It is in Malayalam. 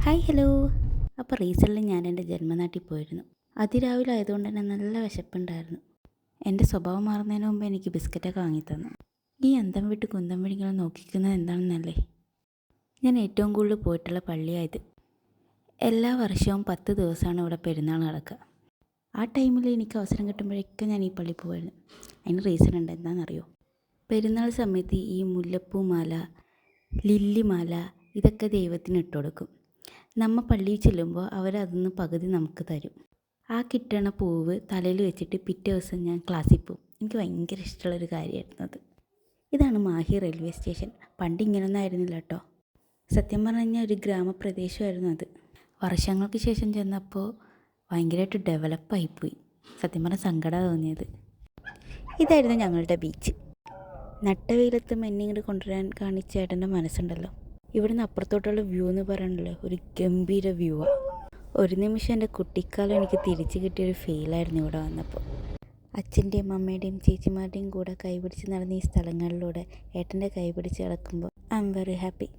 Hi hello. അപ്പോൾ റീസെൻ്റ്ലി ഞാൻ എൻ്റെ ജന്മനാട്ടിൽ പോയിരുന്നു. അതിരാവിലെ ആയതുകൊണ്ട് തന്നെ നല്ല വിശപ്പുണ്ടായിരുന്നു. എൻ്റെ സ്വഭാവം മാറുന്നതിന് മുമ്പ് എനിക്ക് ബിസ്ക്കറ്റൊക്കെ വാങ്ങിത്തന്നു. ഈ അന്തം വിട്ട് കുന്തം വിഴികൾ നോക്കിക്കുന്നത് എന്താണെന്നല്ലേ. ഞാൻ ഏറ്റവും കൂടുതൽ പോയിട്ടുള്ള പള്ളിയായത്. എല്ലാ വർഷവും 10 ദിവസമാണ് ഇവിടെ പെരുന്നാൾ നടക്കുക. ആ ടൈമിൽ എനിക്ക് അവസരം കിട്ടുമ്പോഴൊക്കെ ഞാൻ ഈ പള്ളിയിൽ പോകുമായിരുന്നു. അതിന് റീസൺ ഉണ്ട്. എന്താണെന്നറിയോ? പെരുന്നാൾ സമയത്ത് ഈ മുല്ലപ്പൂ മാല, ലില്ലി മാല ഇതൊക്കെ ദൈവത്തിന് ഇട്ട് കൊടുക്കും. നമ്മൾ പള്ളിയിൽ ചെല്ലുമ്പോൾ അവരതൊന്ന് പകുതി നമുക്ക് തരും. ആ കിട്ടണ പൂവ് തലയിൽ വെച്ചിട്ട് പിറ്റേ ദിവസം ഞാൻ ക്ലാസ്സിൽ പോകും. എനിക്ക് ഭയങ്കര ഇഷ്ടമുള്ളൊരു കാര്യമായിരുന്നു അത്. ഇതാണ് മാഹി റെയിൽവേ സ്റ്റേഷൻ. പണ്ട് ഇങ്ങനെയൊന്നും ആയിരുന്നില്ല കേട്ടോ. സത്യം പറഞ്ഞു കഴിഞ്ഞാൽ ഒരു ഗ്രാമപ്രദേശമായിരുന്നു അത്. വർഷങ്ങൾക്ക് ശേഷം ചെന്നപ്പോൾ ഭയങ്കരമായിട്ട് ഡെവലപ്പായിപ്പോയി. സത്യം പറഞ്ഞാൽ സങ്കടമാണ് തോന്നിയത്. ഇതായിരുന്നു ഞങ്ങളുടെ ബീച്ച്. നട്ടവെയിലത്ത് മെന്നിങ്ങോട്ട് കൊണ്ടുവരാൻ കാണിച്ച ചേട്ടൻ്റെ മനസ്സുണ്ടല്ലോ. ഇവിടുന്ന് അപ്പുറത്തോട്ടുള്ള വ്യൂ എന്ന് പറയാനല്ലോ ഒരു ഗംഭീര വ്യൂ ആണ്. ഒരു നിമിഷം എൻ്റെ കുട്ടിക്കാലം എനിക്ക് തിരിച്ചു കിട്ടിയൊരു ഫീലായിരുന്നു ഇവിടെ വന്നപ്പോൾ. അച്ഛൻ്റെയും അമ്മയുടെയും ചേച്ചിമാരുടെയും കൂടെ കൈപിടിച്ച് നടന്ന ഈ സ്ഥലങ്ങളിലൂടെ ഏട്ടൻ്റെ കൈപിടിച്ച് നടക്കുമ്പോൾ ഐ ആം വെരി ഹാപ്പി.